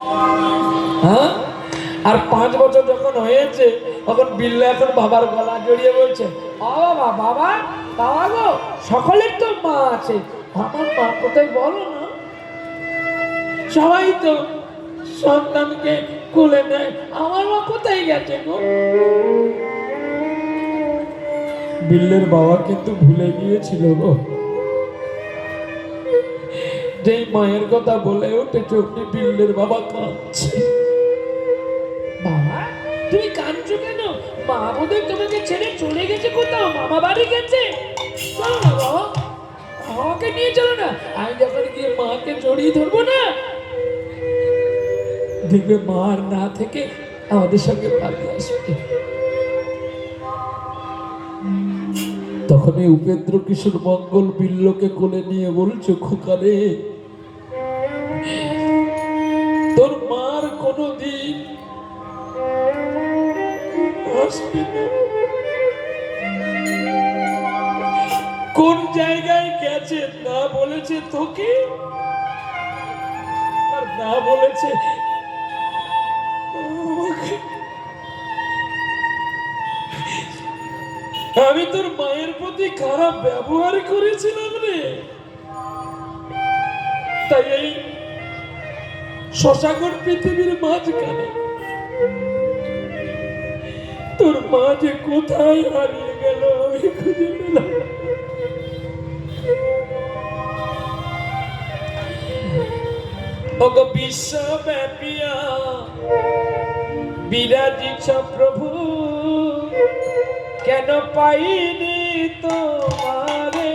হ্যাঁ, আর 5 বছর যখন হয়েছে তখন বিল্লা এখন বাবার গলা জড়িয়ে বলছে, বাবা বাবা বাবা গো, সকলের তো মা আছে, আমার মা কোথায় বলো না? সবাই তো সন্তানকে কোলে নেয়, আমার মা কোথায় গেছে গো? বিল্লের বাবা কিন্তু ভুলে গিয়েছিল গো, যেই মায়ের কথা বলে উঠেছে অমনি বিল্লের বাবা কাঁদছে। বাবা তুমি কাঁদছো কেন? মা বোধহয় তোমাকে ছেড়ে চলে গেছে কোথাও, মামা বাড়ি গেছে। চলো না বাবা, আমাকে নিয়ে চলো না, আমি যখন গিয়ে মাকে জড়িয়ে ধরবো না, দেখবে মা আর না থেকে আমাদের সঙ্গে পালিয়ে আসবে। তখন এই উপেন্দ্র কিশোর মঙ্গল বিল্লকে কোলে নিয়ে বলছে, খোকারে তোর মার কোনদিন আসবে না। কোন জায়গায় গেছে না বলেছে তোকে, আর না বলেছে আমি তোর মায়ের প্রতি খারাপ ব্যবহার করেছিলাম রে। তাই এই শশাগর পৃথিবীর মাঝখানে তোর মা যে কোথায় হারিয়ে গেল আমি খুঁজে পেলাম। ওগো বিশ্বব্যাপিয়া বিরাজিছ প্রভু, কেন পাইনি তোমারে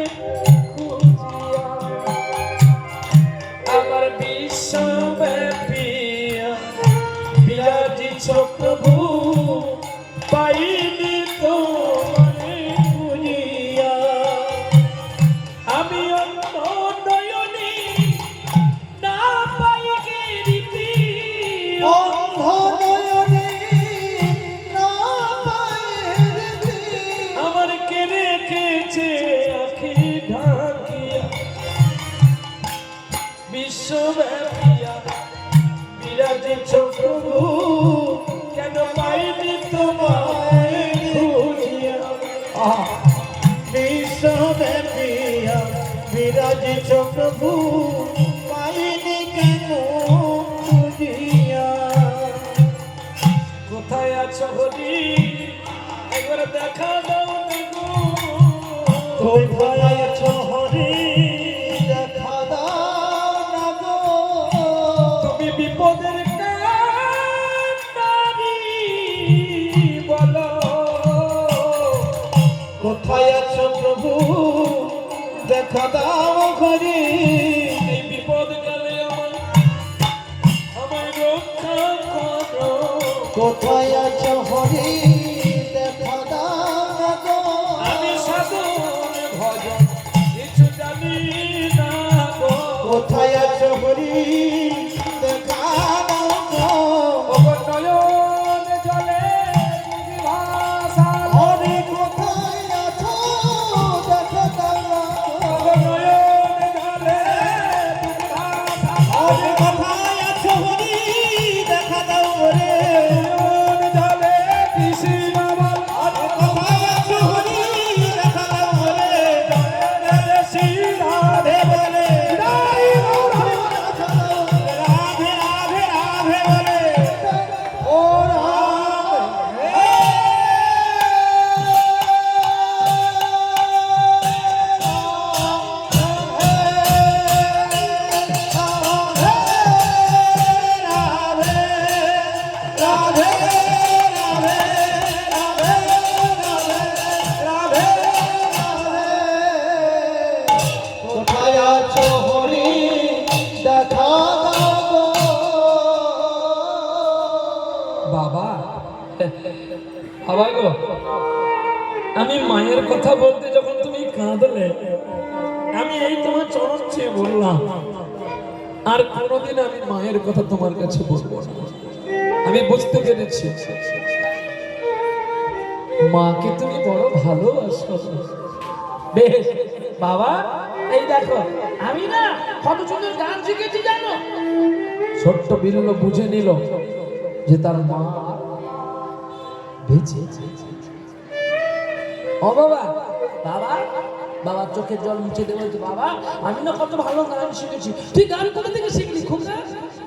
খুঁজিয়া। আমার বিশ্বব্যাপিয়া বিরাজিছ প্রভু, পাইনি তোমারে খুঁজিয়া। আমি অন্য নয়নে না পাই গেরিতি, আমার কে রেখেছে আখি ঢাকিয়া। বিশ্বব্যাপিয়া বিরাজিছ প্রভু, কেন পাইনি তোমায় খুঁজিয়া। বিশ্বব্যাপিয়া বিরাজিছ প্রভু, পাইনি কেন খুঁজিয়া। কোথায় আছো হরি, একবার দেখা দাও না গো। কোথায় আছো হরি, দেখা দাও না গো। তুমি বিপদের কান্ডারি বলো। কোথায় আছো প্রভু, দেখা দাও হরি। এই বিপদ গেলে আমায় রক্ষা করো। কোথায় আছো হরি, দেখা দাও না গো। আমি সাধন ভজন কিছু জানি না গো। কোথায় আছো হরি, দেখা দাও গো। ওগো নয়ন জলে বুঝি ভাষা। হরি কোথায় আছো, দেখা দাও না গো। ওগো নয়ন জলে বুঝি ভাষা। হরি কোথায় আছো হরি, দেখা দাও রে। নয়ন জলে কৃষ্ণ বল। হরি কোথায় আছো হরি, দেখা দাও রে। জয় শ্রী রাধে বলে জয় রাধে। রাধে রাধে রাধে বলে ও রাধে। কোথায় আছো হরি, দেখা দাও গো। বাবা, বাবা গো, আমি মায়ের কথা বলতে যখন তুমি কাঁদলে, আমি এই তোমার চরণ ছুঁয়ে বললাম, আর কোনোদিন আমি মায়ের কথা তোমার কাছে বলবো না। আমি বুঝতে পেরেছি মাকে তুমি বড় ভালোবাসো। বেশ বাবা, এই দেখো আমি না কত সুন্দর গান শিখেছি জানো। ছোট্ট বিল্ল বুঝে নিল যে তার মা বেঁচে। ও বাবা, বাবা, বাবা চোখের জল মুছে দেবে। বাবা, আমি না কত ভালো গান শিখেছি। তুই গান কোথা থেকে শিখলি খোকা?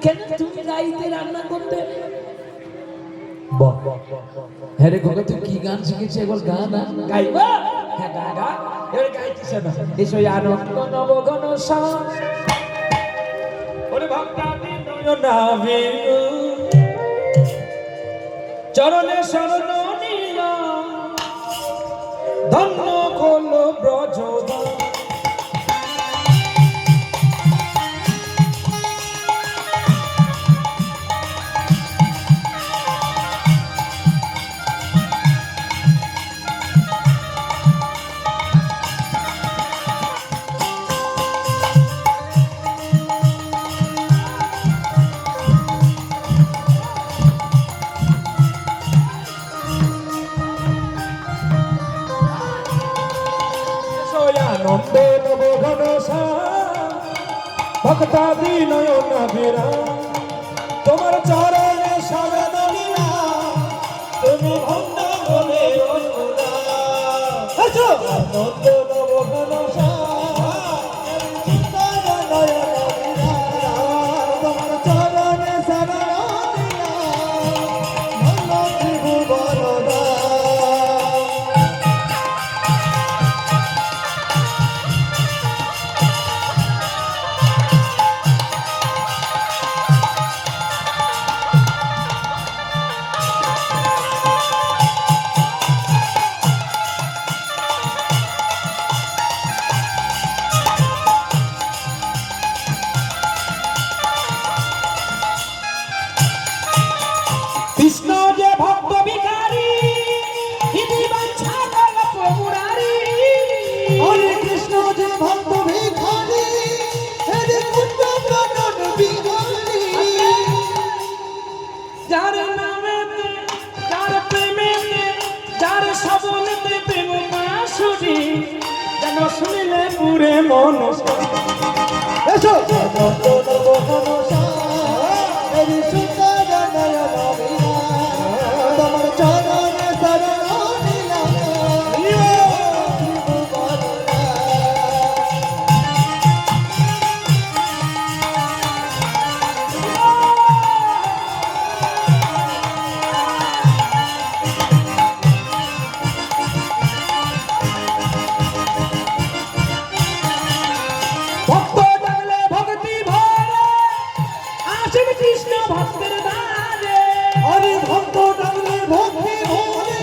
কেন তুমি গাইতে, রান্না করতে? হ্যাঁ রে খোকা, তুই কি গান শিখেছিস একবার গা না? গাইবা? হ্যাঁ গা গা। এবার গাইছিস না? এসো আনন্দ নবগণ সাজ, ওরে ভক্তাদি নয়নাভি, চরণে শরণ নিয়া, ধন্য কল ব্রজদা। আনন্দে নবঘন ভক্তাদি নয়ন বিরা, তোমার চরণে শরণ নিয়া, তুমি ভক্ত বলে আনন্দ নবঘন তোমার চরণে শরণ নিয়া, ধন্য ত্রিভুবনদা। কৃষ্ণ যে ভক্ত ভিখারি, ইনি বাঞ্ছা কল্প মুরারি। হরে কৃষ্ণ যে ভক্ত ভিখারি, হরে কুঞ্জ কানন বিহারি। যার নামেতে, যার প্রেমেতে, যার সবলেতে প্রেম বাঁশুরি, যেন শুনিলে পুরে মন। এসো আনন্দ নবঘন হরি সুন্দর নয়ন বিহার, তোমার চরণে শরণ নিয়া, ত্রিভুবনদা। ভক্ত ডাকলে ভক্তি ভরে, আসেন কৃষ্ণ ভক্তের দ্বারে। হরে ভক্ত ডাকলে ভক্তি ভরে,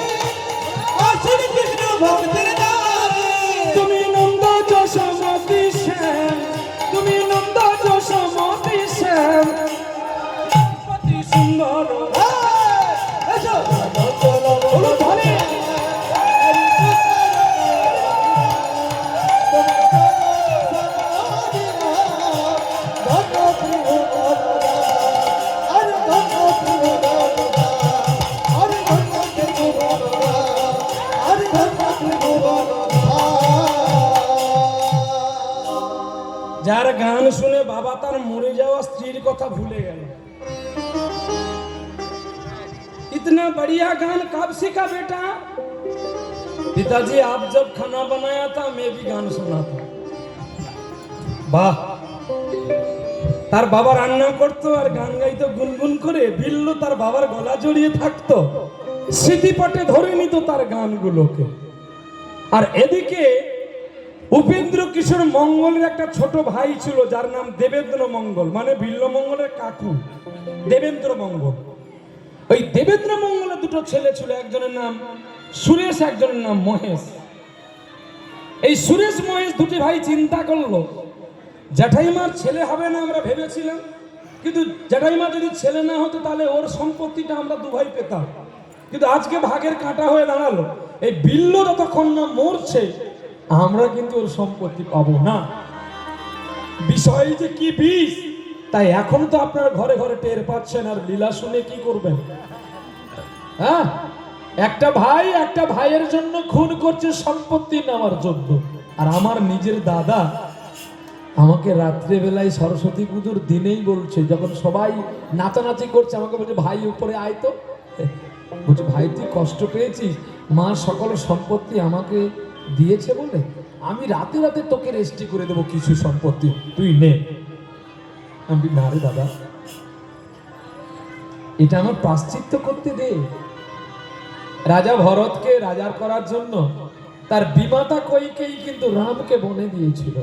আসেন কৃষ্ণ ভক্তের দ্বারে। তুমি নন্দ যশোমতি শ্যাম, তুমি নন্দ যশোমতি শ্যাম, অতি সুন্দর। এসো আনন্দ নবঘন ধরে যার গান শুনে বাবা তার মরে যাওয়া স্ত্রীর কথা ভুলে গেল। इतना बढ़िया गान कब सीखा बेटा? पिताजी आप जब खाना बनाया था मैं भी गान सुना था। বাহ, তার বাবা রান্না করতো আর গান গাইতো গুনগুন করে, বিল্লু তার বাবার গলা জড়িয়ে থাকতো, স্মৃতিপটে ধরে নিত তার গানগুলোকে। আর এদিকে উপেন্দ্র কিশোর মঙ্গলের একটা ছোট ভাই ছিল যার নাম দেবেন্দ্র মঙ্গল, মানে বিল্ল মঙ্গলের কাকু দেবেন্দ্র মঙ্গল। ওই দেবেন্দ্র মঙ্গলের দুটো ছেলে ছিল, একজনের নাম সুরেশ, একজনের নাম মহেশ। এই সুরেশ মহেশ দুটি ভাই চিন্তা করলো, জ্যাঠাইমার ছেলে হবে না আমরা ভেবেছিলাম, কিন্তু জ্যাঠাইমা যদি ছেলে না হতো তাহলে ওর সম্পত্তিটা আমরা দু ভাই পেতাম। কিন্তু আজকে ভাগের কাঁটা হয়ে দাঁড়ালো, এই বিল্ল যতক্ষণ না মরছে আমরা কিন্তু ওর সম্পত্তি পাবো না। বিষয় যে কি বিষ, তাই এখন তো আপনারা ঘরে ঘরে টের পাচ্ছেন। আর লীলা শুনে কি করবেন? হ্যাঁ, একটা ভাই একটা ভাইয়ের জন্য খুন করছে সম্পত্তি নেওয়ার জন্য। আর আমার নিজের দাদা আমাকে রাত্রেবেলায় সরস্বতী পুজোর দিনেই বলছে, যখন সবাই নাচানাচি করছে, আমাকে বলছে ভাই উপরে আয় তো। বলছে ভাই তুই কষ্ট পেয়েছিস, মা সকল সম্পত্তি আমাকে দিয়েছে বলে আমি রাতে রাতে তোকে রেস্টি করে দেবো কিছু সম্পত্তি, তুই নে। আমি না রে দাদা, এটা আমার প্রায়শ্চিত্ত করতে দে। রাজা ভরতকে রাজার করার জন্য তার বিমাতা কইকেই কিন্তু রামকে বনে দিয়েছিল,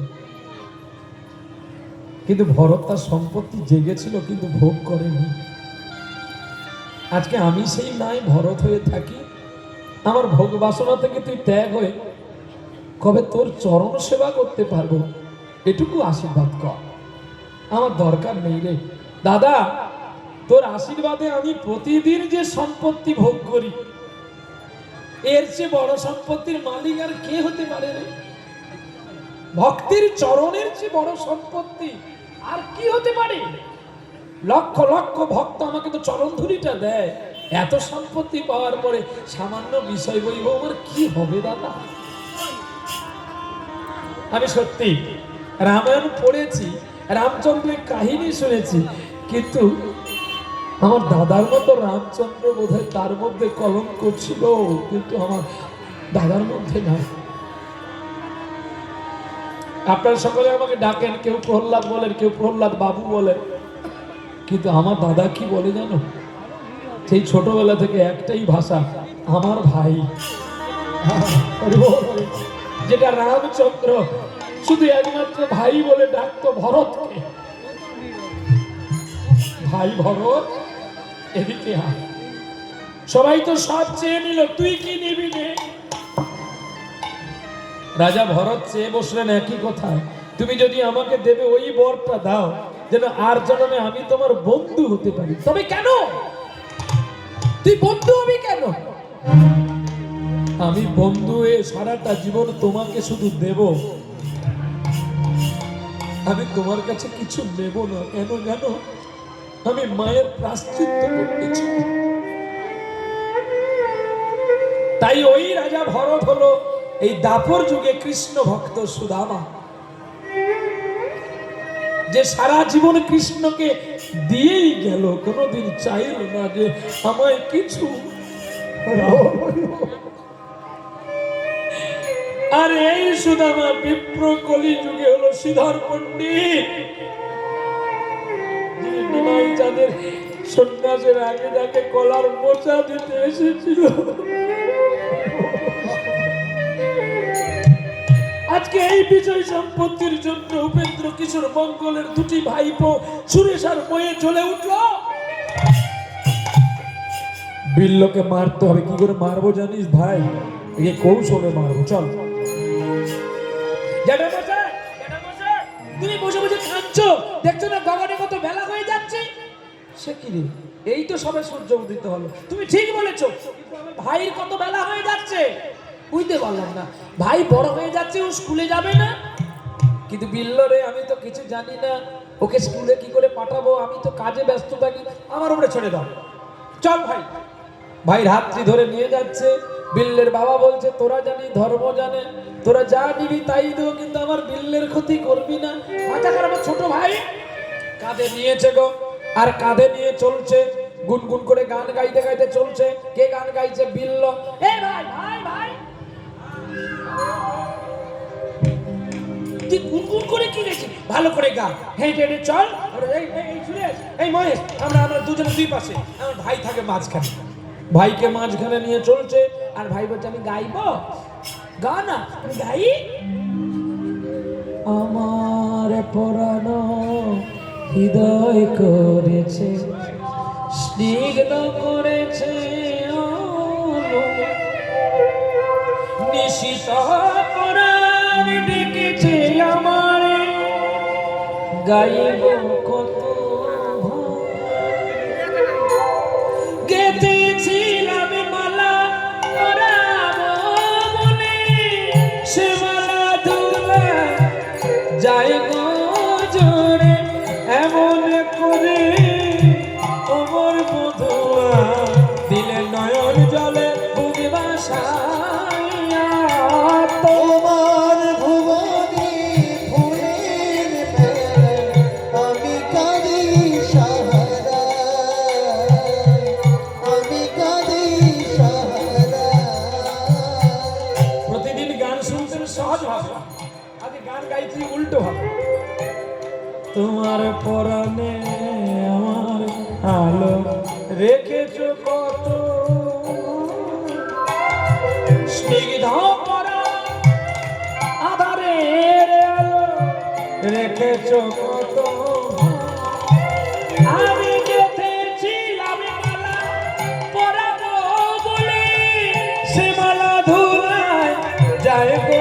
কিন্তু ভরত তার সম্পত্তি জেগেছিল কিন্তু ভোগ করেনি। আজকে আমি সেই নাই ভরত হয়ে থাকি, আমার ভোগ বাসনা থেকে তুই ত্যাগ হয়ে কবে তোর চরণ সেবা করতে পারবো, এটুকু আশীর্বাদ কর। আমার দরকার নেই রে দাদা, তোর আশীর্বাদে আমি প্রতিদিন যে সম্পত্তি ভোগ করি, এর চেয়ে বড় সম্পত্তির মালিক আর কে হতে পারে রে? ভক্তির চরণের চেয়ে বড় সম্পত্তি আর কি হতে পারে? লক্ষ লক্ষ ভক্ত আমাকে তো চরণ ধুলিটা দেয়, এত সম্পত্তি পাওয়ার পরে সামান্য বিষয় বৈভব আমার কি হবে দাদা? আমি সত্যি রামায়ণ পড়েছি, রামচন্দ্রের কাহিনী শুনেছি, কিন্তু আমার দাদার মতো রামচন্দ্র বোধহয় তার মধ্যে কলঙ্ক ছিল, কিন্তু আমার দাদার মধ্যে নাই। আপনারা সকলে আমাকে ডাকেন, কেউ প্রহ্লাদ বলেন, কেউ প্রহ্লাদ বাবু বলেন, কিন্তু আমার দাদা কি বলে জানো? সেই ছোটবেলা থেকে একটাই ভাষা, আমার ভাই। যেটা রামচন্দ্র শুধু একমাত্র ভাই বলে ডাকতো ভরতকে, ভাই ভরত এদিকে আয়। সবাই তো সব চেয়ে নিল, তুই কি নিবি নে? রাজা ভরত চেয়ে বসলেন একই কথা, তুমি যদি আমাকে দেবে ওই বরটা দাও যেন আর জন্মে আমি তোমার বন্ধু হতে পারি। তবে কেন তুই বন্ধু হবি কেন? আমি বন্ধু হয়ে সারাটা জীবন তোমাকে শুধু দেব, আমি তোমার কাছে কিছু নেব না। কেন জানো? আমি মায়ের প্রায়শ্চিত্ত করতে চাই। তাই ওই রাজা ভরত হলো এই দাপর যুগে কৃষ্ণ ভক্ত সুদামা, যে সারা জীবন কৃষ্ণকে দিয়েই গেল, কোনোদিন চাইল না যে আমায় কিছু। আর এই সুদামা বিপ্র কলি যুগে হলো শ্রীধর পণ্ডিত, যিনি নিমাই চাঁদের সন্ন্যাসের আগে যাকে কলার মোচা দিতে এসেছিল। আজকে এই বিজয় সম্পত্তির জন্য উপেন্দ্র কিশোর মঙ্গলের দুটি ভাইপো সুরেশ আর ময়ে চলে উঠল। বিল্লকে মারতে হবে। কি করে মারবো জানিস ভাই? একে কৌশলে মারবো। চল। তুমি বসে বসে কাঁদছো, দেখছো না গগনে কত বেলা হয়ে যাচ্ছে? সে কি রে, এই তো সবে সূর্য উদিত হলো। তুমি ঠিক বলেছো, কিন্তু আমার ভাইয়ের কত বেলা হয়ে যাচ্ছে বুঝতে পারলাম না। ভাই বড় হয়ে যাচ্ছে, ও স্কুলে যাবে না। কিন্তু বিল্লরে আমি তো কিছু জানি না, ওকে স্কুলে কি করে পাঠাবো, আমি তো কাজে ব্যস্ত থাকি। আমার উপরে ছেড়ে দাও, চল ভাই। ভাই রাত্রি ধরে নিয়ে যাচ্ছে। বিল্লের বাবা বলছে তোরা জানি ধর্ম জানে, তোরা যা নিবি তাই দেবো, কিন্তু আমার বিল্লের ক্ষতি করবি না। মাথা খারাপ। ছোট ভাই কাঁধে নিয়েছে গো, আর কাঁধে নিয়ে চলছে, গুনগুন করে গান গাইতে গাইতে চলছে। কে গান গাইছে? বিল্ল। এ ভাই ভাই ভাই, তুই গুনগুন করে কি গেছিস? ভালো করে গা, হেঁটে হেঁটে চল। এই সুরেশ, এই মহেশ, আমরা দুজনে দুই পাশে, আমার ভাই থাকে মাঝখানে। ভাইকে মাঝখানে নিয়ে চলছে, আর ভাই বলছে আমি গাইবো। গা না, আমি গাই। আমার পরানো হৃদয় করেছে স্নিগ্ধ করেছে নিশিত পরাণ ডেকেছে আমার, গাইব কত গেঁথেছিলাম মালা পরাবো বলে, সে মালা ধুলা যায় গো জোরে, এমন করে ওমর বধুয়া দিলে নয়ন জলে বুকে বাসাইয়া। তোমার ভুবনে ফুলের আলো রেখেছ কত স্নিগ্ধ করা আধারের আলো রেখেছ কত আমি গেঁথেছিলাম মালা পরাবো বলে সে মালা ধুলায় যায় গো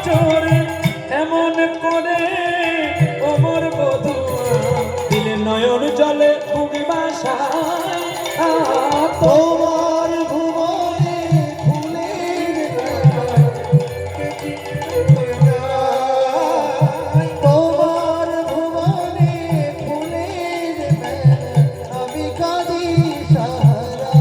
জোরে এমন করে ওমর বধুয়া দিলে নয়ন জলে বুকে বাসায় তোমার ভুবনে ফুলের তোমার ভুবনে ফুলের আমি কাঁদি সারা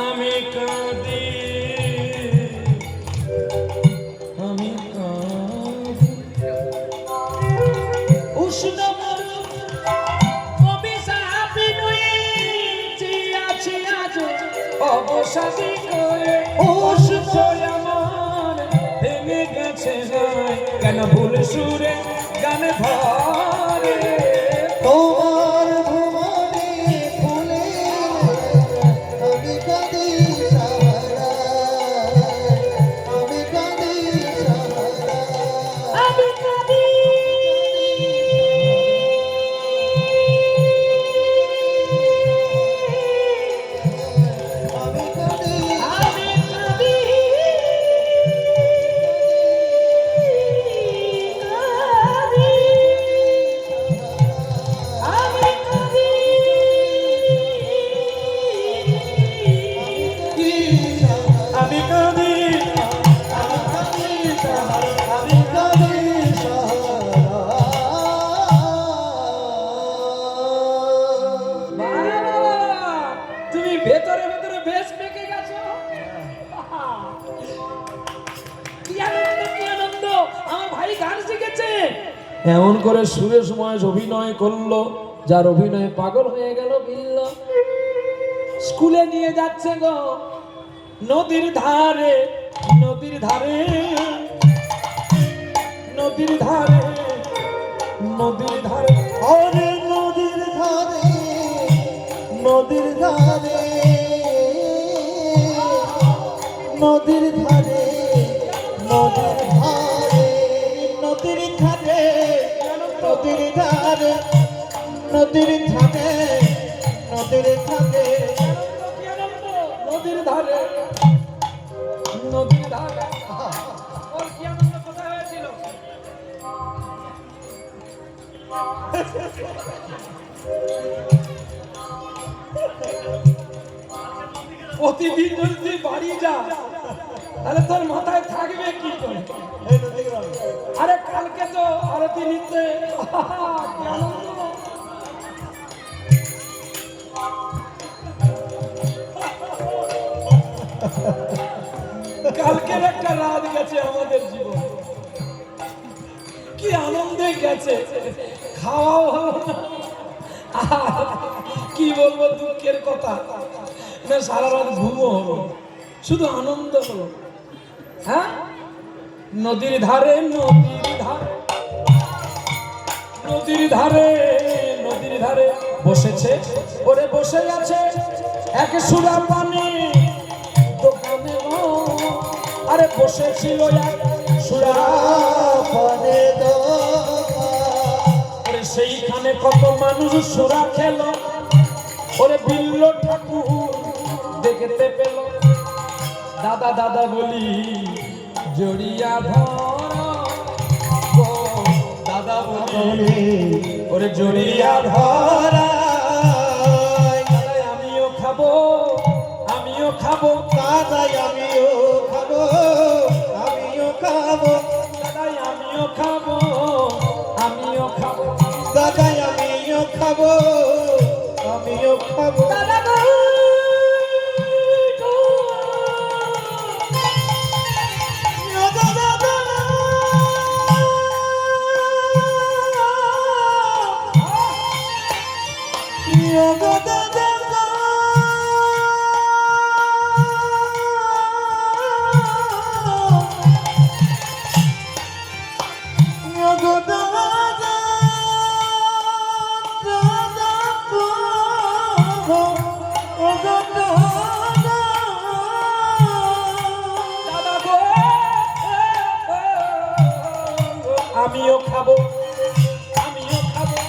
আমি কাঁদি আমি কাঁদি উষ্ণ মরু অভিশাপী নয়ে আছি আজ অবসাদী করে উষ্ণ আমার ভেঙে গেছে নাই কেন ভুল সুরে গানে ভরে তোমার ভুবনে ফুলের আমি কাঁদি সারা আমি কাঁদি সারা আমি কাঁদি আমি কাঁদি আমি কাঁদি আমি কাঁদি আমি কাঁদি আমি কাঁদি তুমি ভেতরে ভেতরে বেশ পেকে গেছো কি আনন্দ কি আনন্দ আমার ভাই গান শিখেছে এমন করে সুরেশ মহেশ অভিনয় করলো যার অভিনয়ে পাগল হয়ে গেল বিল্ল স্কুলে নিয়ে যাচ্ছে গো নদীর ধারে নদীর ধারে নদীর ধারে নদীর ধারে ওরে নদীর ধারে নদীর ধারে নদীর ধারে নদীর ধারে নদীর ধারে নদীর ধারে নদীর ধারে নদীর ধারে নদীর ধারে নদীর ধারে ওর কি আনন্দ কোথায় হয়েছিল প্রতিদিন যদি তুই বাড়ি যা তাহলে তোর মাথায় থাকবে কি করে আরে কালকে তো আরতি নিতে কি আনন্দ কালকের একটা রাত গেছে আমাদের জীবন কি আনন্দে গেছে খাওয়াও হলো না আর কি বলবো দুঃখের কথা না সারা রাত ঘুমও হলো শুধু আনন্দ হলো হ্যাঁ নদীর ধারে নদীর ধারে নদীর ধারে নদীর ধারে বসেছে ওরে বসে আছে এক সুরা পানি দোকানে গো। আরে বসেছিল এক সুরা পানে ওরে সেইখানে কত মানুষ সুরা খেল ওরে বিল্ল ঠাকুর দেখতে পেল দাদা দাদা বলি জড়িয়া ধর গো, দাদা বলি ওরে জড়িয়া ধর আমিও খাবো আমিও খাবো দাদাই আমিও খাবো আমিও খাবো দাদাই আমিও খাবো আমিও খাবো দাদাই আমিও খাবো আমিও খাবো দাদা গো, আমিও খাবো, আমিও খাবো,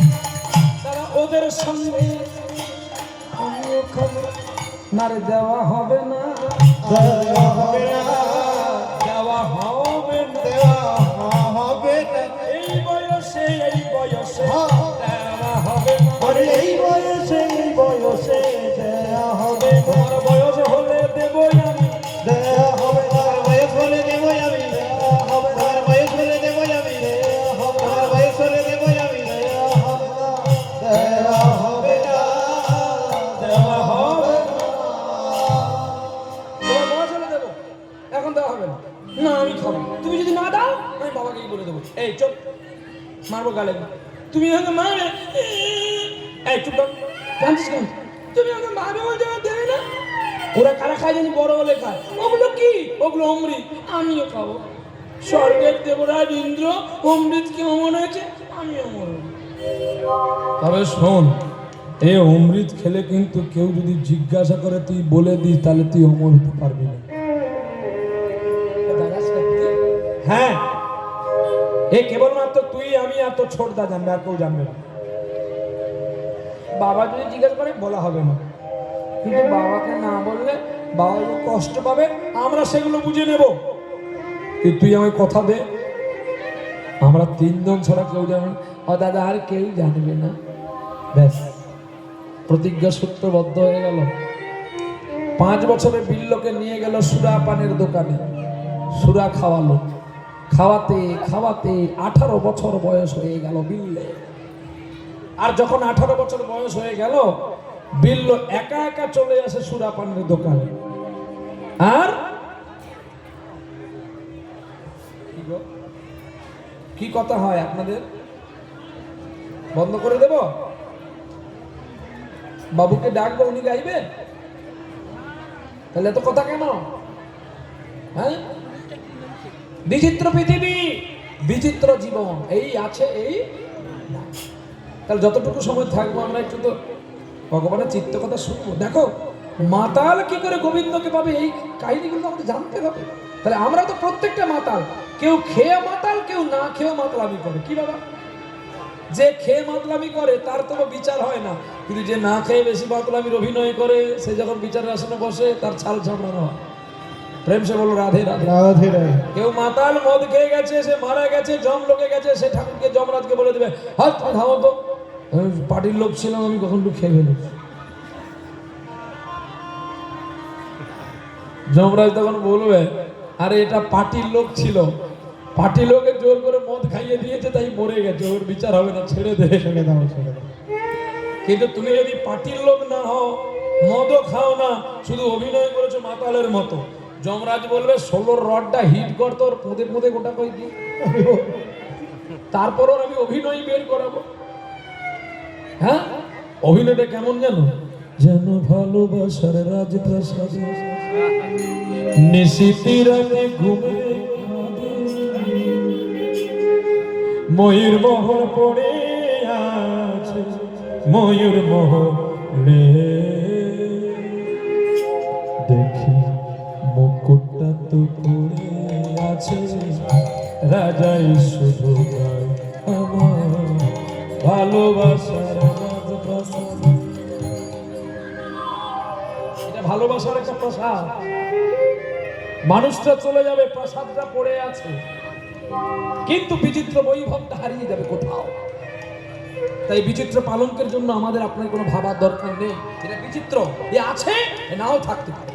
তারা ওদের সঙ্গে আমিও খাবো। না রে দেওয়া হবে না, দেওয়া হবে না, দেওয়া হবে না, দেওয়া হবে না। এই বয়সে হ্যাঁ। দেওয়া হবে না। আরে এই বয়সে দেওয়া হবে না, তোমার বয়স হলে দেবই আমি, দেওয়া হবে না। বয়স হলে দেবই আমি, দেওয়া হবে না। বয়স হলে দেবই আমি, দেওয়া হবে না। বয়স হলে দেবই আমি, দেওয়া হবে না, দেওয়া হবে না, দেওয়া হবে না। তোমার বয়স হলে দেবো, এখন দেওয়া হবে না। না আমি খাবো, তুমি যদি না দাও আমি বাবাকেই বলে দেবো। এই চুপ, মারবো গালে। তুমি আমাকে মারবে, এই চুপ থাক। জানছিস কেন তুমি আমাকে মারবে বলতে আমার দেবে না? ওরা কারা খায় জানি, বড় হলে খায়। ওগুলো কি? ওগুলো অমৃত, আমিও খাবো। স্বর্গের দেবরাজ ইন্দ্র অমৃতকে অমর হয়েছে, আমিও অমর হবো। তবে শোন, এ অমৃত খেলে কিন্তু কেউ যদি জিজ্ঞাসা করে তুই বলে দিস, তাহলে তুই অমর হতে পারবি না। হ্যাঁ, এ কেবলমাত্র তুই, আমি আর তোর ছোটদা জানবে, আর কেউ জানবে না। বাবা যদি জিজ্ঞাসা করে বলা হবে না, কিন্তু বাবাকে না বললে বাবা যে কষ্ট পাবে, আমরা সেগুলো বুঝে নেব। তুই আমায় কথা দে, আমরা তিনজন ছাড়া কেউ জানবে না। ও দাদা, আর কেউ জানবে না। ব্যাস, প্রতিজ্ঞা সূত্রবদ্ধ হয়ে গেল। 5 বছরের বিল্লকে নিয়ে গেল সুরা পানের দোকানে, সুরা খাওয়ালো। খাওয়াতে খাওয়াতে 18 বছর বয়স হয়ে গেল বিল্লে। আর যখন 18 বছর বয়স হয়ে গেল, বিল্ল একা একা চলে আসে সুরা পানের দোকানে। আর কি কথা হয় আপনাদের? বন্ধ করে দেব? বাবুকে ডাকবো, উনি গাইবে? তাহলে এত কথা কেন? হ্যাঁ, বিচিত্র পৃথিবী, বিচিত্র জীবন, এই আছে এই না। তাহলে যতটুকু সময় থাকবো আমরা একটু তো ভগবানের চিত্ত কথা শুনবো। দেখো মাতাল কি করে গোবিন্দকে পাবে, এই কাহিনীগুলো আমাদের জানতে হবে। তাহলে আমরা তো প্রত্যেকটা মাতাল, কেউ খেয়ে মাতাল, কেউ না খেয়েও মাতলামি করে। কি বাবা, যে খেয়ে মাতলামি করে তার তো বিচার হয় না, কিন্তু যে না খেয়ে বেশি মাতলামির অভিনয় করে, সে যখন বিচারের আসনে বসে তার ছাল ছামড়ানো হয়। প্রেম সে বলো রাধে রাধে। রাধে রাধে। কেউ মাতাল, মদ খেয়ে গেছে, সে মারা গেছে, জম লোকে গেছে, সে ঠাকুরকে যমরাজকে বলে দেবে, হাত তুমি থামো তো, আমি পার্টির লোক ছিলাম, আমি কখন একটু খেয়ে ফেলেছি। যমরাজ তখন বলবে, আরে এটা পার্টির লোক ছিল, পার্টি লোকে জোর করে মদ খাইয়ে দিয়েছে, তাই মরে গেছে, ওর বিচার হবে না, ছেড়ে দে, ছেড়ে দাও, ছেড়ে দাও। কিন্তু তুমি যদি পার্টির লোক না হও, মদও খাও না, শুধু অভিনয় করেছো মাতালের মতো, যমরাজ বলবে 16 রডটা হিট কর, তোর পুঁতে পুঁতে গোটা কই দি, তারপর আমি অভিনয় বের করাবো। হ্যাঁ, অভিনয়টা কেমন জানো? যেন ভালোবাসার রাজপ্রাসাদ, নিশিতিরাতে ঘুমে ময়ূর মোহর পড়ে আছে, ময়ূর মোহরে দেখি মুকুটটা তো পড়ে আছে, রাজাই শুধু গায় আমার ভালোবাসার রাজপ্রাসাদ। এটা ভালোবাসার একটা প্রাসাদ, মানুষটা চলে যাবে, প্রাসাদটা পড়ে আছে, কিন্তু বিচিত্র বৈভবটা হারিয়ে যাবে কোথাও। তাই বিচিত্র পালনকের জন্য আমাদের আপনার কোনো ভাবার দরকার নেই। এটা বিচিত্র, এ আছে, এ নাও থাকতে পারে,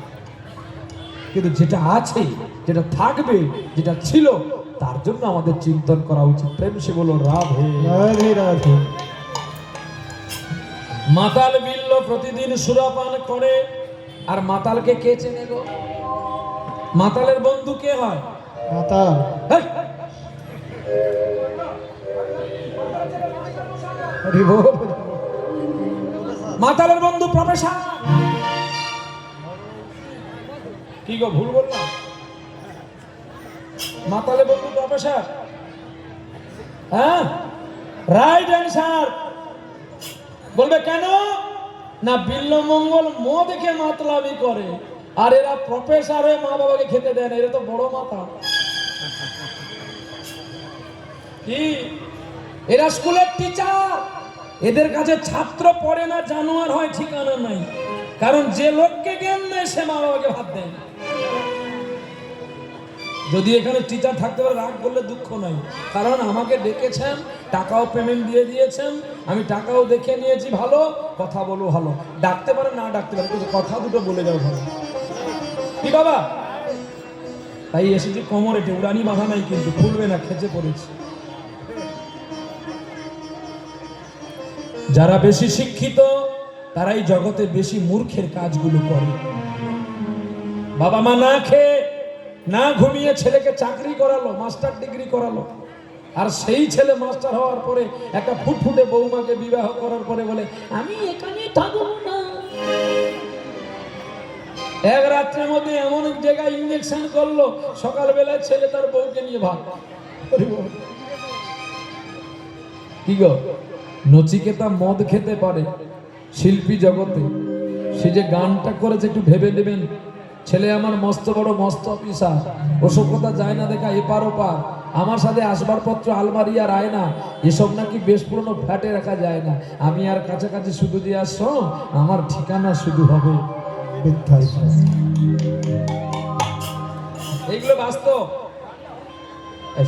কিন্তু যেটা আছে, যেটা থাকবে, যেটা ছিল, তার জন্য আমাদের চিন্তন করা উচিত। প্রেম সে বলো রাধে রাধে রাধে। মাতাল বিল্ল প্রতিদিন সুরাপান করে, আর মাতালকে কে চেনে গো? মাতালের বন্ধু কে হয়? মাতাল। হেই! হরি বল। মাতালের বন্ধু প্রফেসর। কি গো, ভুল বললাম? মাতালের বন্ধু প্রফেসর। হ্যাঁ, রাইট অ্যান্সার। বলবে কেন না, বিল্লমঙ্গল মদ খেয়ে মাতলামি করে, আর এরা প্রফেসর হয়ে মা বাবাকে খেতে দেয় না, এরা তো বড় মাতা। কি এরা স্কুলের টিচার, এদের কাছে ছাত্র পড়ে না জানোয়ার হয় ঠিকানা নাই। কারণ যে লোককে জ্ঞান দেয় সে মা বাবাকে ভাত দেয় না। যদি এখানে টিচার থাকতে পারে রাগ করলে দুঃখ নাই, কারণ আমাকে ডেকেছেন, টাকাও পেমেন্ট দিয়ে দিয়েছেন, আমি টাকাও দেখে নিয়েছি, ভালো কথা বলো, ভালো ডাকতে পারে না ডাকতে পারে, কিন্তু কথা দুটো বলে যাও ভালো। কি বাবা? তাই এসেছি কোমরে উড়ানি বাঁধা নাই, কিন্তু খুলবে না, খেচে পড়েছি। যারা বেশি শিক্ষিত তারাই জগতে বেশি মূর্খের কাজগুলো করে। বাবা মা না খেয়ে না ঘুমিয়ে ছেলেকে চাকরি করালো, মাস্টার ডিগ্রি করালো, আর সেই ছেলে মাস্টার হওয়ার পরে একটা ফুটফুটে বৌমাকে বিবাহ করার পরে বলে আমি এখানে থাকবো না। এক রাত্রের মধ্যে এমন এক জায়গায় ইঞ্জেকশন করলো, সকালবেলায় ছেলে তার বউকে নিয়ে ভাগ। কি গো, নচিকেতা মদ খেতে পারে, শিল্পী জগতে সে যে গানটা করেছে একটু ভেবে নেবেন। ছেলে আমার মস্ত বড় মস্ত অফিসার, ওসব কথা যায় না দেখা এপার ওপার, আমার সাথে আসবাবপত্র আলমারি আর আয়না এসব নাকি বেশ পুরনো ফ্ল্যাটে রাখা যায় না, আমি আর কাছাকাছি শুধু দিয়ে আসছো, আমার ঠিকানা শুধু হবে বৃদ্ধাশ্রম। এইগুলো বাস্তব।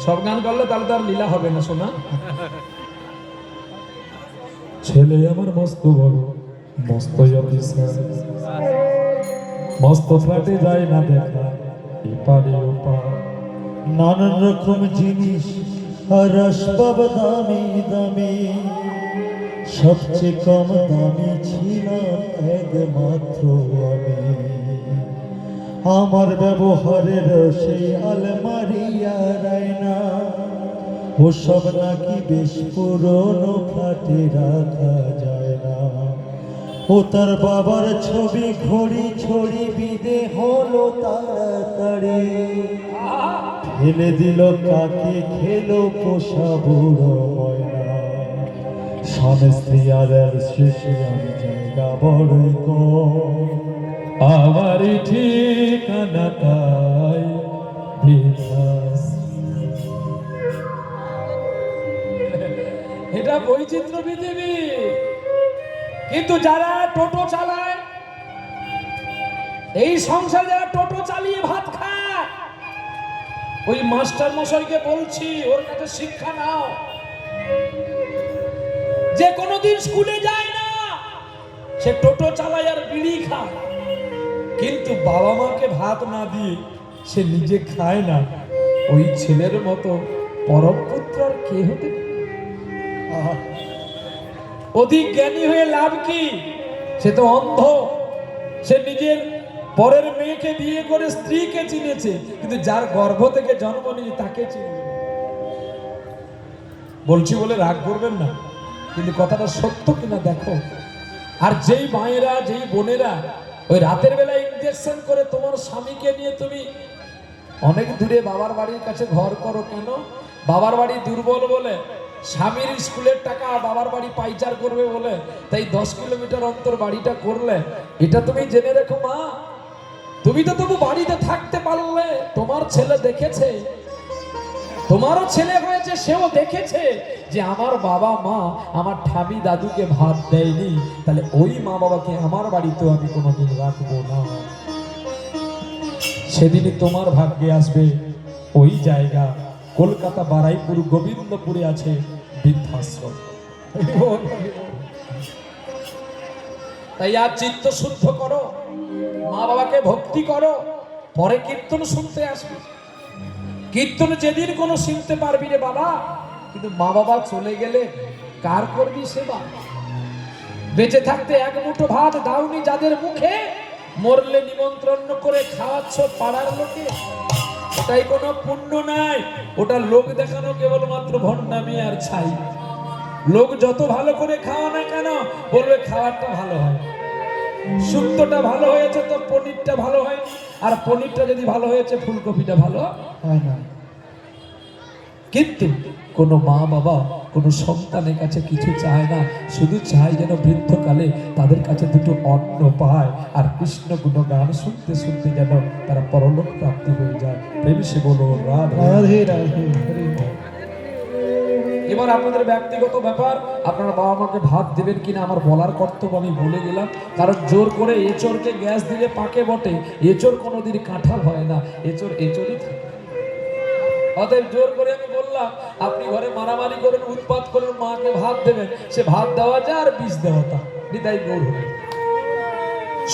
সব গান করলে তাহলে তো আর লীলা হবে না শোনা। ছেলে আমার মস্ত বড় মস্ত অফিসার, মস্ত ফ্ল্যাটে যায় না দেখা এপারে ওপার, নানান রকম জিনিস আর আসবাব দামি দামি, সবচেয়ে কম দামি ছিলাম একমাত্র আমি। আমার ব্যবহারের সেই আলমারি আর আয়না ওসব নাকি বেশ পুরনো ফ্ল্যাটে রাখা যায় না। ও তার বাবার ছবি ঘড়ি ছড়ি বিদে হলো তাড়াতাড়ি, ফেলে দিল কাকে খেলো পোষা বুড়ো ময়না। স্বামী স্ত্রী আর শেষে আমি জায়গা বড়ই কম, আমারই ঠিকানা তাই বৃদ্ধাশ্রম। এটা বৈচিত্র্য পৃথিবী। কিন্তু যারা টোটো চালায়, এই সংসারে যারা টোটো চালিয়ে ভাত খায়, ওই মাস্টার মশাইকে বলছি ওর কাছে শিক্ষা নাও। যে কোনোদিন স্কুলে যায় না সে টোটো চালায় আর বিড়ি খায়, কিন্তু বাবা মাকে ভাত না দিয়ে সে নিজে খায় না, ওই ছেলের মতো পরম পুত্র আর কে হতে পারে? অধিক জ্ঞানী হয়ে লাভ কি? সে তো অন্ধ। সে নিজের পরের মেয়েকে বিয়ে করে স্ত্রীকে চিনেছে, কিন্তু যার গর্ভ থেকে জন্ম নিয়ে তাকে চিনবে। বলছি বলে রাগ করবেন না, কিন্তু কথাটা সত্য কিনা দেখো। আর যেই মায়েরা যেই বোনেরা ওই রাতের বেলা ইনজেকশন করে তোমার স্বামীকে নিয়ে তুমি অনেক দূরে বাবার বাড়ির কাছে ঘর করো কেন? বাবার বাড়ি দুর্বল বলে, স্বামীর স্কুলের টাকা বাবার বাড়ি পাইচার করবে বলে, তাই 10 কিলোমিটার অন্তর বাড়িটা করলে। এটা তুমি জেনে রেখো মা, তুমি তো তবু বাড়িতে থাকতে পারলে। তোমার ছেলে দেখেছে, তোমারও ছেলে হয়েছে, সেও দেখেছে যে আমার বাবা মা আমার ঠামি দাদুকে ভাত দেয়নি, তাহলে ওই মা বাবাকে আমার বাড়িতেও আমি কোনোদিন রাখবো না। সেদিনই তোমার ভাগ্যে আসবে ওই জায়গা। কলকাতা বারাইপুর গোবিন্দপুরে আছে বৃদ্ধাশ্রম। তাই আর চিত্ত শুদ্ধ করো, মা বাবাকে ভক্তি করো, পরে কীর্তন শুনতে আসবে। কীর্তন যেদিন কোনো শুনতে পারবি রে বাবা, কিন্তু মা বাবা চলে গেলে কার করবি সেবা? বেঁচে থাকতে এক মুঠো ভাত দাওনি যাদের মুখে, মরলে নিমন্ত্রণ করে খাওয়াচ্ছ পাড়ার লোকে। ওটাই কোনো পুণ্য নাই, ওটা লোক দেখানো কেবলমাত্র ভণ্ডামি আর ছাই। লোক যত ভালো করে খাওয়া না কেন, বলবে খাবারটা ভালো হয়, শুক্তটা ভালো হয়েছে তো পনিরটা ভালো হয়, আর পনিরটা যদি ভালো হয়েছে ফুলকপিটা ভালো হয় না। কিন্তু কোনো মা বাবা কোনো সন্তানের কাছে কিছু চায় না, শুধু চায় যেন বৃদ্ধকালে তাদের কাছে দুটো অন্ন পায়, আর কৃষ্ণ গুণগান শুনতে শুনতে যেন তারা পরলোক প্রাপ্তি হয়ে যায়। প্রেম সে বলো রাধে রাধে। এবার আপনাদের ব্যক্তিগত ব্যাপার, আপনারা বাবা মাকে ভাত দেবেন কিনা আমার বলার কর্তব্য আমি বলে গেলাম। কারণ জোর করে এঁচোড়কে গ্যাস দিলে পাকে বটে, এঁচোড় কোনোদিন কাঁঠাল হয় না, এঁচোড় এঁচোড়ই থাকে। অতএব জোর করে আমি বললাম, আপনি ঘরে মারামারি করেন, উৎপাত করেন, মাকে ভাত দেবেন, সে ভাত দেওয়া যায় আর বিষ দেওয়া তা বিদায় গৌর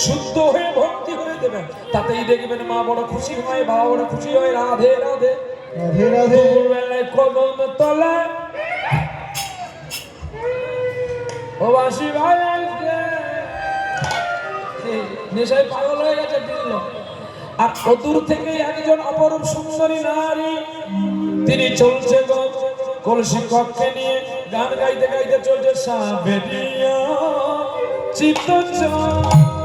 শুদ্ধ হয়ে ভক্তি হয়ে দেবেন, তাতেই দেখবেন মা বড় খুশি হয়, বাবা বড় খুশি হয়। রাধে রাধে রাধে রাধে। দুপুরবেলায় কদম তলায় ও বাসি ভাই আসবে, নেশায় পাগল হয়ে গেছে দিল। আর অদূর থেকে একজন অপরূপ সুন্দরী নারী, তিনি চলছে কলসি কক্ষে নিয়ে গান গাইতে গাইতে চলছে। সাবেরিয়া চিত্তচরণে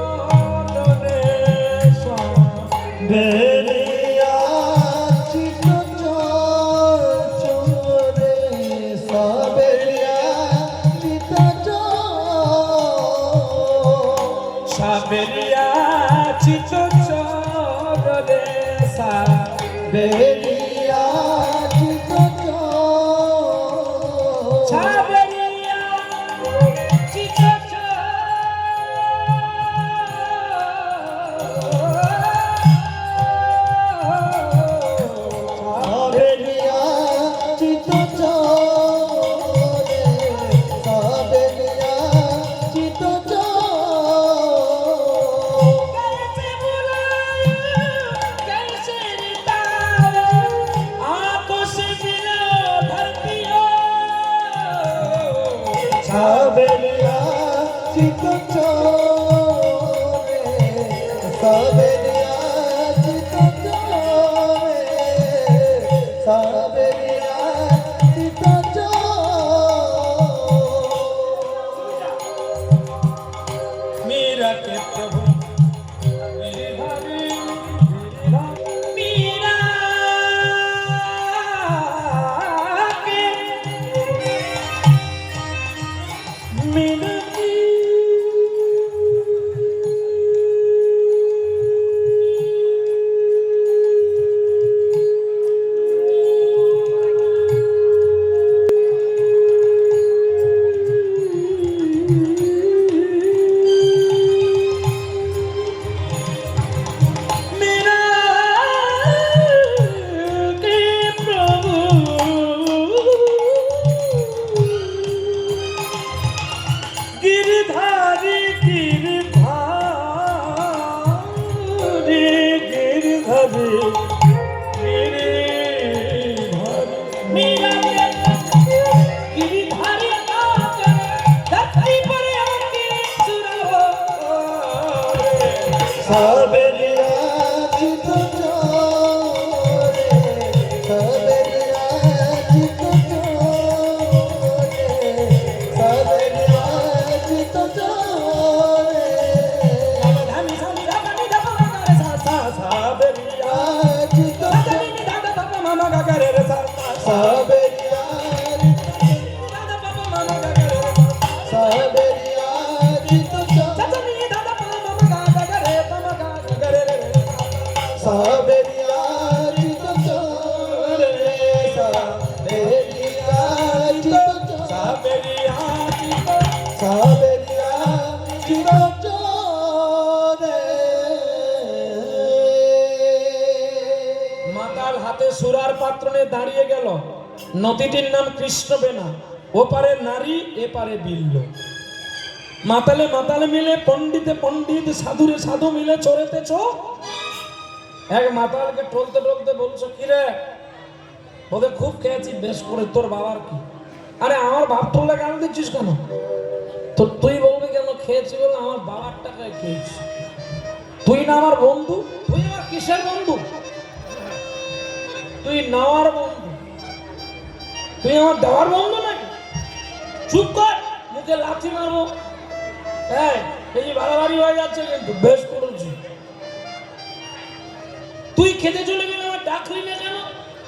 বেরিয়া চিত্তচরণে সাবেরিয়া চিত্তচরণে সাবেরিয়া চিত্তচরণে বেরিয়া চিত্তচরণে সাবেরিয়া সাবেরিয়া চিত্তচরণে সাবেরিয়া চিত্তচরণে সাবেরিয়া চিত্তচরণে সাবেরিয়া চিত্তচরণে সাবেরিয়া চিত্তচরণে मीरा के प्रभु मेरे हरि मीरा के मिनती मीरा के प्रभु गिरधारी गिरधारी गिरधारी गिरधारी मीरा गिरधारी धरती पर आके सुरो साबेरिया चित्तचरणे साबेरिया चित्तचरणे साबेरिया चित्तचरणे धामी धामी धामी धामी सा सा साबेरिया चित्तचरणे दादा बाबा मामा का करे रे सा साबेरिया दादा बाबा मामा का करे रे साबेरिया चित्तचरणे चाचा नी दादा बाबा मामा का करे मामा का करे रे साबेरिया चित्तचरणे साबेरिया चित्तचरणे साबेरिया साबेरिया चित्तचरणे মাতাল হাতে সুরার পাত্র নিয়ে দাঁড়িয়ে গেল। নদীটির নাম কৃষ্ণবেনা, ওপারে নারী এপারে বিল্ল। মাতালে মাতালে মিলে পণ্ডিতে পণ্ডিত, সাধুরে সাধু মিলে চড়েতে চো। এক মাতালকে টলতে টলতে বলছো, কিরে ওদের খুব খেয়েছি বেশ করে, তোর বাবার কি? আরে আমার বাপ তোলে গান দিচ্ছিস কেন? তো তুই বলবি কেন খেয়েছি বলে? আমার বাবার টাকায় খেয়েছি। তুই না আমার বন্ধু? তুই আমার কিসের বন্ধু? তুই নেওয়ার বন্ধু, তুই আমার দেওয়ার বন্ধু নাকি? চুপ কর, মুখে লাথি মারবো। এই বাড়াবাড়ি হয়ে যাচ্ছে কিন্তু, বেশ করেছি। তুই খেতে চলে গেলে আমার ডাকলি না কেন?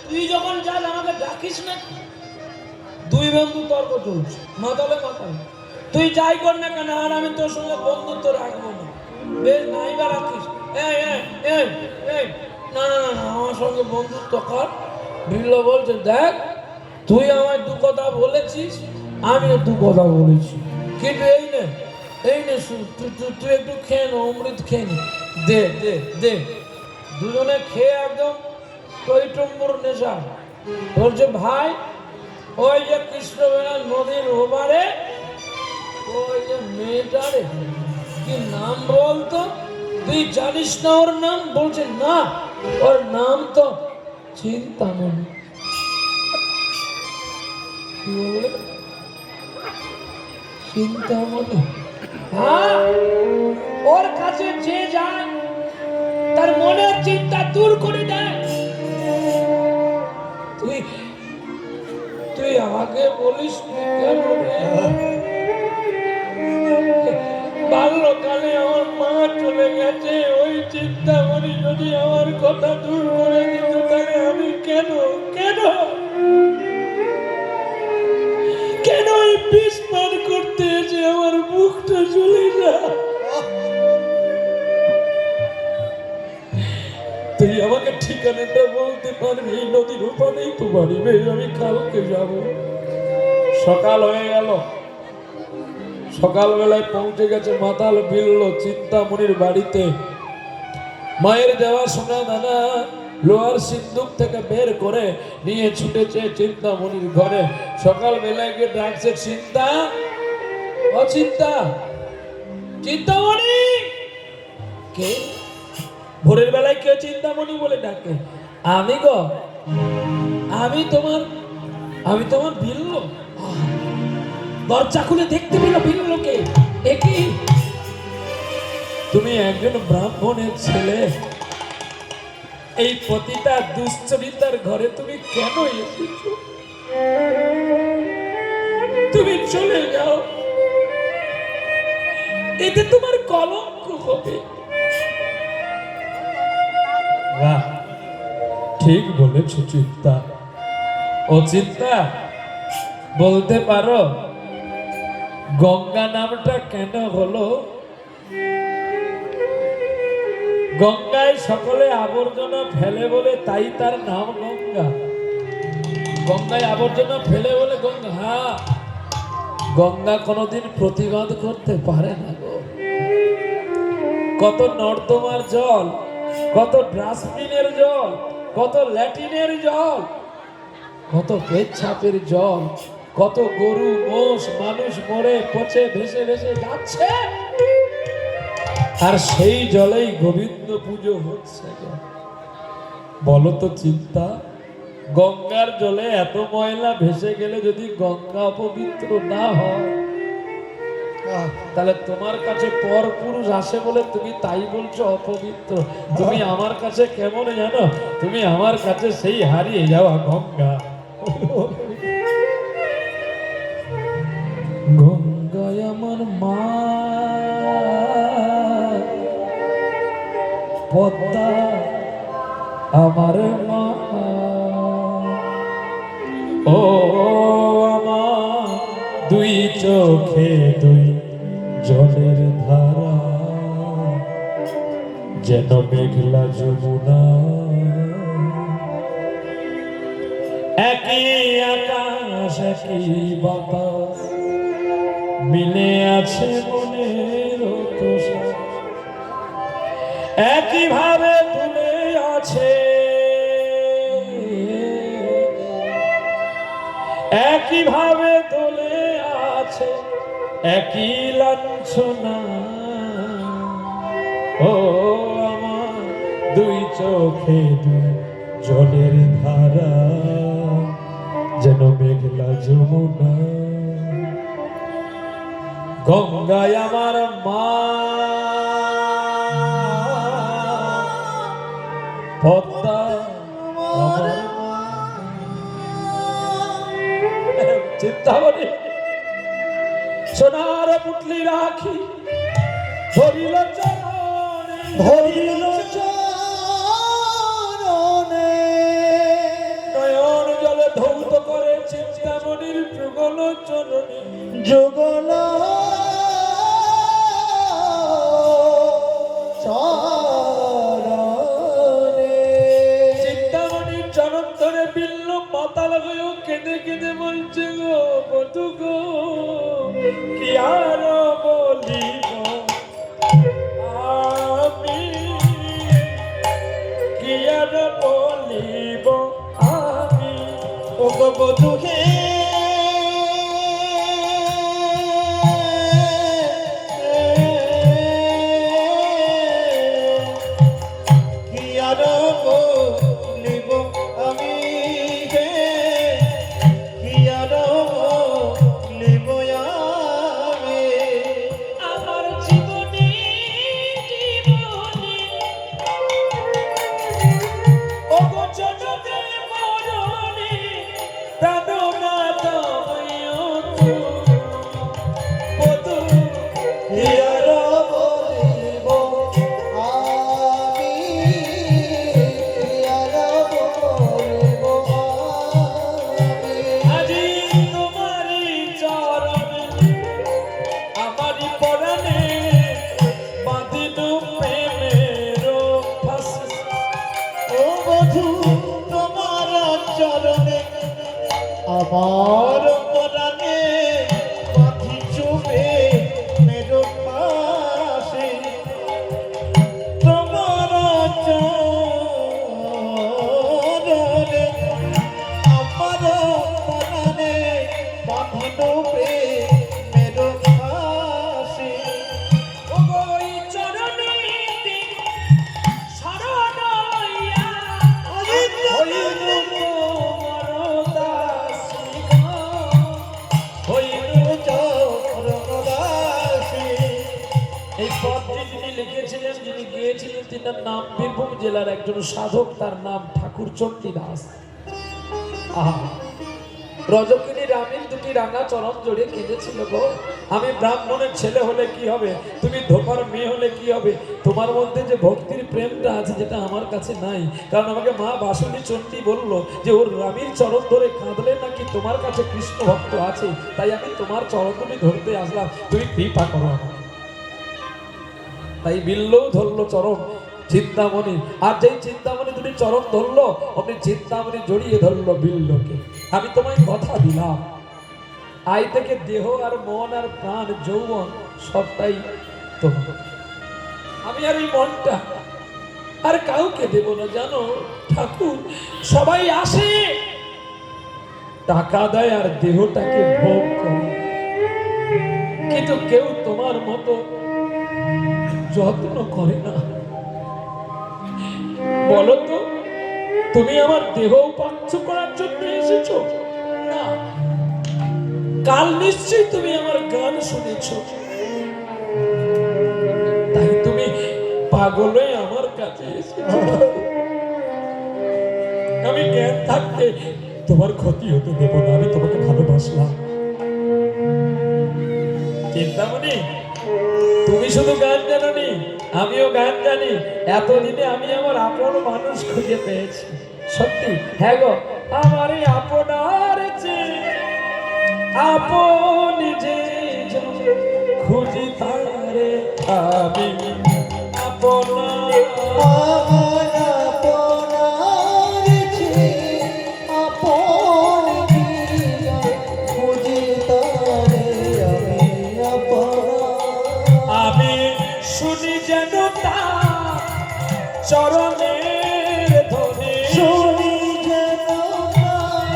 তুই যখন যাস আমাকে ডাকিস না। দুই বন্ধু তর্ক চলছে, মাতালে মাতালে। তুই যাই কর না কেন, আর আমি তোর সঙ্গে বন্ধুত্ব রাখবো না। বেশ নাই বা রাখিস। না না না না, আমার সঙ্গে বন্ধুত্ব কর। বিল্ল বলছে, দেখ তুই আমায় দু কথা বলেছিস, আমিও দু কথা বলেছি, কিন্তু এই নে তুই একটু খেয়ে নে, অমৃত খেয়ে নে, দে দে দে, দুজনে খেয়ে একদম টইটম্বুর নেশা। তোর যে ভাই, ওই যে কৃষ্ণবেড়া নদীর ওপারে ওই যে মেয়েটারে কি নাম বলতো, তুই জানিস না ওর নাম? বলছে না, ওর নাম তো চিন্তামণি। কি বলে? চিন্তামণি। হ্যাঁ, ওর কাছে যে যায় তার মনের চিন্তা দূর করে দেয়। তুই তুই আগে বলিস কেন রে? বাল্যকালে আমার মা চলে গেছে, ওই চিন্তামণি যদি আমার কথা দূর করে দিত, তাহলে আমি কেন কেন কেন ওই বিষ পান করতে এসে আমার মুখটা চলে যায়? তুই আমাকে ঠিকানাটা বলতে পারবি? এই নদীর ওপারেই তো বাড়ি, বেশ আমি কালকে যাব। সকাল হয়ে গেল, সকালবেলায় পৌঁছে গেছে মাতাল বিল্ল চিন্তামণির বাড়িতে। মায়ের দেওয়া সোনা দানা লোহার সিন্দুক থেকে বের করে নিয়ে ছুটেছে চিন্তামণির ঘরে। সকালবেলায় গিয়ে ডাকছে, চিন্তা, ও চিন্তা, চিন্তামণি। কে? ভোরের বেলায় কেউ চিন্তামণি বলে ডাকে? আমি গো, আমি তোমার বিল্ল। দরজা খুলে দেখতে পেল বিল্লকে। একই, তুমি একজন ব্রাহ্মণের ছেলে, এই পতিতা দুশ্চরিতার ঘরে তুমি কেন এসেছো? তুমি চলে যাও, এতে তোমার কলঙ্ক হবে। বাহ, ঠিক বলেছ চিন্তা। ও চিন্তা, বলতে পারো গঙ্গা নামটা কেন হলো? গঙ্গায় সকলে আবর্জনা ফেলে বলে তাই তার নাম গঙ্গা। গঙ্গায় আবর্জনা ফেলে বলে গঙ্গা। হ্যাঁ, গঙ্গা কোনোদিন প্রতিবাদ করতে পারে না গো। কত নর্দমার জল, কত ডাস্টবিনের জল, কত ল্যাটিনের জল, কত পেচ্ছাপের জল, কত গরু মোষ মানুষ মরে পচে ভেসে ভেসে যাচ্ছে, আর সেই জলেই গোবিন্দ পুজো হচ্ছে। বলো তো চিন্তা, গঙ্গার জলে এত ময়লা ভেসে গেলে যদি গঙ্গা অপবিত্র না হয়, তাহলে তোমার কাছে পর পুরুষ আসে বলে তুমি তাই বলছো অপবিত্র। তুমি আমার কাছে কেমন জানো? তুমি আমার কাছে সেই হারিয়ে যাওয়া গঙ্গা। গঙ্গায় আমার মা, পদ্মা আমার মা, ও আমার দুই চোখে দুই জলের ধারা, যেন মেঘলা যমুনা, একই আকাশ একই বাতাস, মিলে আছে মনের তোষা, একই ভাবে তুলে আছে, একই ভাবে তুলে আছে, একই লাঞ্ছনা। ও আমার দুই চোখে দুই জলের ধারা, যেন মেঘলা যমুনা। গঙ্গায় আমার মা, পদ্মা আমার মা। চিন্তামণি সোনার পুটলি রাখি ধরিল চরণে, ধরিল চরণে, নয়ন জলে ধৌত করে চিন্তামণির যুগল চরণে, যুগল চরণে। চিন্তামণির চরণ ধরে বিল্ল মাতাল হয়েও কেঁদে কেঁদে বলছে গো বধু গো কি আর বলিব আমি, কি আর বলিব আমি। ও গো বধূ হে কি আর বলিব আমি হে কি আর বলিব আমি। আমার জীবনে জীবনে ও গো জগতে মরণে প্রাণনা দাও বধূ কি আর বলিব আমি কি আর বলিব আমি। আজি তোমারি চরণে আমারি পরাণে বাঁধিল প্রেমের ফাঁসি। ও বধূ তোমার চরণে আমার পরাণে বাঁধিছো মেরো পাশে। তোমার চরণে আমার পরাণে বাঁধিলো মেরো পাশে। ও গো এই চরণেতে শরণ লইয়া হইল তোমার দাসী গো, হইল চরণদাসী। এই পদটি যিনি লিখেছিলেন, যিনি গিয়েছিলেন, তিনার নাম বীরভূম জেলার একজন সাধক, তার নাম ঠাকুর চণ্ডী দাস। আহা, রজকিনী রামের দুটি রাঙা চরণ জড়ে কেঁদেছিল গো, আমি ব্রাহ্মণের ছেলে হলে কি হবে, তুমি ধোপার মেয়ে হলে কি হবে, তোমার মধ্যে যে ভক্তির প্রেমটা আছে যেটা আমার কাছে নাই। কারণ আমাকে মা বাসুনী চণ্ডী বললো যে ওর রামের চরণ ধরে কাঁদলে নাকি তোমার কাছে কৃষ্ণ ভক্ত আছে, তাই আমি তোমার চরণ তুমি ধরতে আসলাম, তুমি কৃপা করো আমাকে। তাই বিল্লও ধরলো চরণ চিন্তামণি, আর যেই চিন্তামণি দুটি চরণ ধরলো অমনি চিন্তামণি জড়িয়ে ধরলো বিল্লকে। আমি তোমায় কথা দিলাম, আই থেকে দেহ আর মন আর প্রাণ যৌবন সবটাই তোমার। আমি আর এই মনটা আর কাউকে দেব না, জানো ঠাকুর। সবাই আসে টাকা দেয় আর দেহটাকে ভোগ করে, কিন্তু কেউ তোমার মতো যত্ন করে না। বলো তো, তুমি আমার দেহ উপাংশ করার জন্য এসেছো? না, কাল নিশ্চয়ই তুমি আমার গান শুনেছ, তাই তুমি পাগল হয়ে আমার কাছে এসেছো। আমি জ্ঞান থাকতে তোমার ক্ষতি হতে দেব না, আমি তোমাকে ভালোবাসলাম। চিন্তামণি, তুমি শুধু গান জানোনি, আমিও গান জানি। এতদিনে আমি আমার আপন মানুষ খুঁজে পেয়েছি। সত্যি, হ্যাঁ গো, আমার এই আপনার চেয়ে আপন যে খুঁজি তারে আমি আপনার। আমার আপনার চেয়ে আপন জীবন খুঁজি তারে আমি আপনার। আমি শুনি যেন তার চরণের ধ্বনি, শুনি যেন তার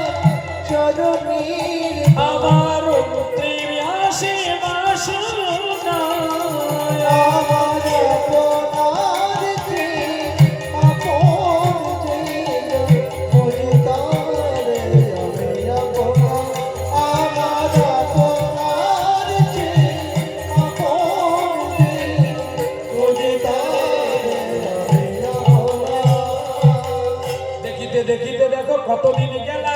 চরণের আমার অন্তিম আসে বাসনা। আমার আপনার চেয়ে আপন জীবন খুঁজি তারে আমি আপনার। আমার আপনার চেয়ে আপন জীবন খুঁজি তারে আমি আপনার। দেখিতে দেখিতে দেখো কতদিন গেল,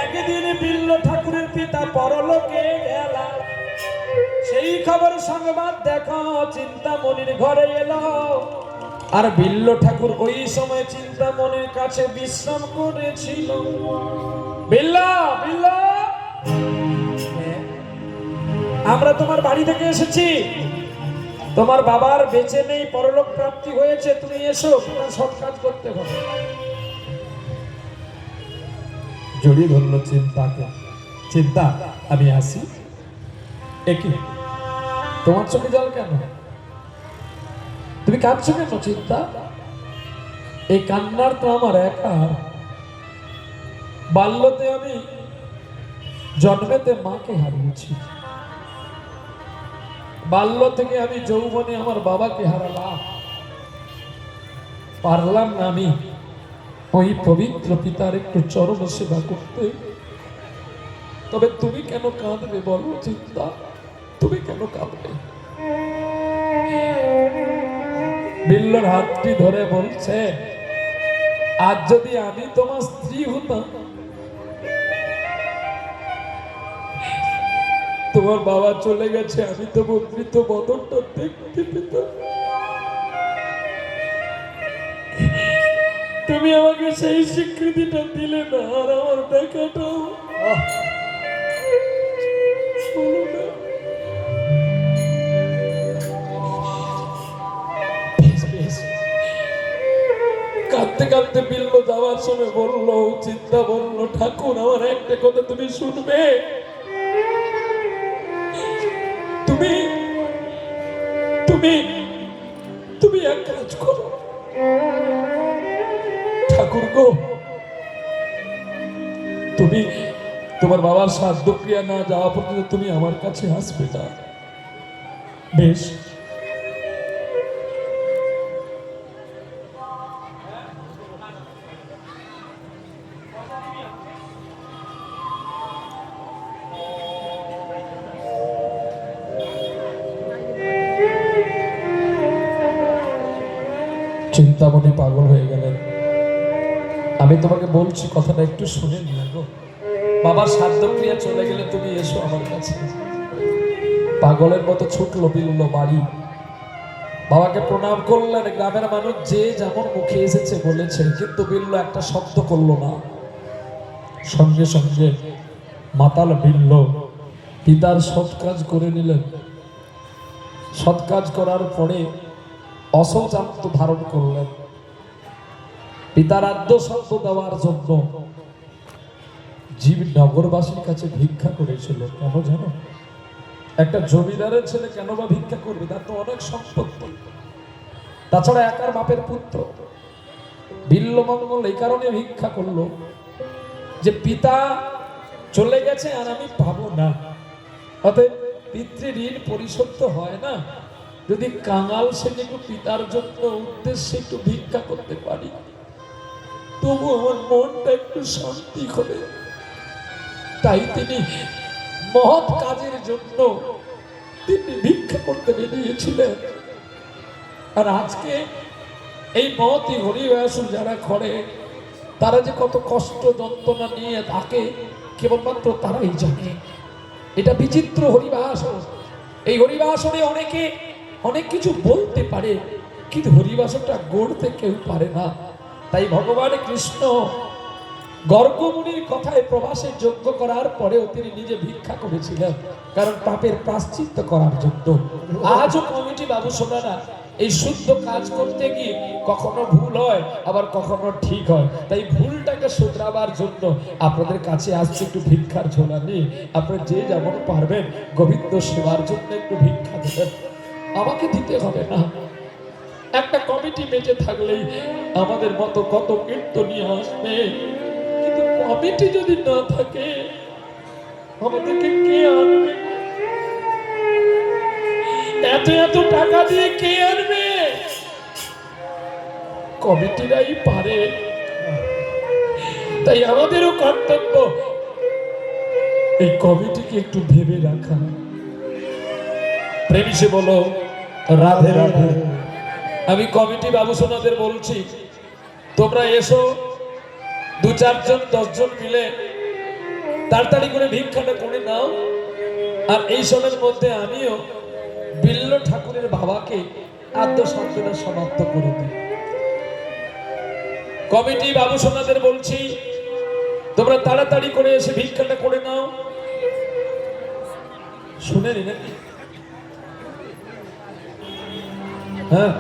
একদিন বিল্ল ঠাকুরের পিতা পরলোকে গেল। সেই খবর সংবাদ দেখো চিন্তামণির ঘরে এলো, আর বিল্ল ঠাকুর ওই সময় চিন্তামণির কাছে বিশ্রাম করেছিল। বিল্লা, বিল্লা, আমরা তোমার বাড়ি থেকে এসেছি, তোমার বাবার বেঁচে নেই, পরলোক প্রাপ্তি হয়েছে, তুমি এসো, তোমার সৎ কাজ করতে হবে। জড়িয়ে ধরলো চিন্তাকে। চিন্তা, আমি আসি। একই তোমার চোখে জল কেন? তুমি কাঁদছো কেন চিন্তা? এই কান্নার তো আমার একা। বাল্যতে আমি জন্মেতে মাকে হারিয়েছি, বাল্য থেকে আমি যৌবনে আমার বাবাকে হারালাম। পারলাম না আমি ওই পবিত্র পিতার একটু চরণ সেবা করতে। তবে তুমি কেন কাঁদবে বলো চিন্তা, তুমি কেন কাঁদবে? বিল্লর হাতটি ধরে বলছে, আজ যদি আমি তোমার স্ত্রী হতাম, তোমার বাবা চলে গেছে, আমি তো মৃত বদনটা দেখতে পেতাম। তুমি আমাকে সেই স্বীকৃতিটা দিলে না, আর আমার দেখাটাও হলো না। কাঁদতে কাঁদতে বিল্ল যাওয়ার সময় বললো, চিন্তা বললো, ঠাকুর আমার একটা কথা তুমি শুনবে? তুমি তুমি তুমি এক কাজ করো ঠাকুর গো, তুমি তোমার বাবার শ্রাদ্ধ ক্রিয়া না যাওয়া পর্যন্ত তুমি আমার কাছে আসবে না। বেশ, চিন্তামণি পাগল হয়ে গেলেন। আমি তোমাকে বলছি, কথাটা একটু শুনে নিও গো। বাবার শ্রাদ্ধক্রিয়া চলে গেলে তুমি এসো আমার কাছে। পাগলের মতো ছুটলো বিল্ল বাড়ি, বাবাকে প্রণাম করলেন। গ্রামের মানুষ যে যেমন মুখে এসেছে বলেছে, কিন্তু বিল্ল একটা শব্দ করলো না। সঙ্গে সঙ্গে মাতাল বিল্ল পিতার সৎ কাজ করে নিলেন। সৎ কাজ করার পরে অশৌচান্ত ধারণ করলেন। পিতার আদ্য শব্দ দেওয়ার জন্য জীব নগরবাসীর কাছে ভিক্ষা করেছিল। কেন জানো? একটা জমিদারের ছেলে কেন বা ভিক্ষা করবে? তার তো অনেক সম্পত্তি, তাছাড়া একার বাপের পুত্র। বিল্লমঙ্গল এই কারণে ভিক্ষা করলো যে পিতা চলে গেছে আর আমি পাবো না। অতএব পিতৃ ঋণ পরিশোধ তো হয় না, যদি কাঙাল সে একটু পিতার জন্য উদ্দেশ্যে একটু ভিক্ষা করতে পারি, তবু আমার মনটা একটু শান্তি করে। তাই তিনি মহৎ কাজের জন্য তিনি ভিক্ষা করতে বেরিয়েছিলেন। আর আজকে এই মহৎই হরিবাসু যারা করে, তারা যে কত কষ্ট যন্ত্রণা নিয়ে থাকে কেবলমাত্র তারাই জানে। এটা বিচিত্র হরিবাসন। এই হরিবাসনে অনেকে অনেক কিছু বলতে পারে, কিন্তু হরিবাসনটা গড়তে কেউ পারে না। তাই ভগবান কৃষ্ণ গর্গমুনির কথায় প্রবাসের যোগ্য করার পরেও তিনি নিজে ভিক্ষা করেছিলেন, কারণ পাপের প্রায়শ্চিত্ত করার জন্য। আজও কমিটি বাবুসোনারা এই শুদ্ধ কাজ করতে গিয়ে কখনো ভুল হয়, আবার কখনো ঠিক হয়। তাই ভুলটাকে শুধরাবার জন্য আপনাদের কাছে আসছে একটু ভিক্ষার ঝোলা নিয়ে। আপনারা যে যেমন পারবেন গোবিন্দ সেবার জন্য একটু ভিক্ষা দেবেন। আমাকে দিতে হবে না, একটা কমিটি বেঁচে থাকলেই আমাদের মতো কত কীর্তনীয় আসবে। কিন্তু কমিটি যদি না থাকে আমাদেরকে কে আনবে? এত এত টাকা দিয়ে কে আনবে? কমিটিরাই পারে। তাই আমাদেরও কর্তব্য এই কমিটিকে একটু ভেবে রাখা। প্রেমিসে বলো রাধে রাধে। আমি কমিটি বাবুসোনাদের বলছি, তোমরা এসো, 2-4 জন 10 জন মিলে তাড়াতাড়ি করে ভিক্ষাটা করে নাও। আর এই সময়ের মধ্যে আমিও বিল্ল ঠাকুরের বাবাকে আদ্য সান্ত্বনা সমাপ্ত করে দিই। কমিটি বাবুসোনাদের বলছি, তোমরা তাড়াতাড়ি করে এসে ভিক্ষাটা করে নাও। শুনে নি নাকি? হ্যাঁ,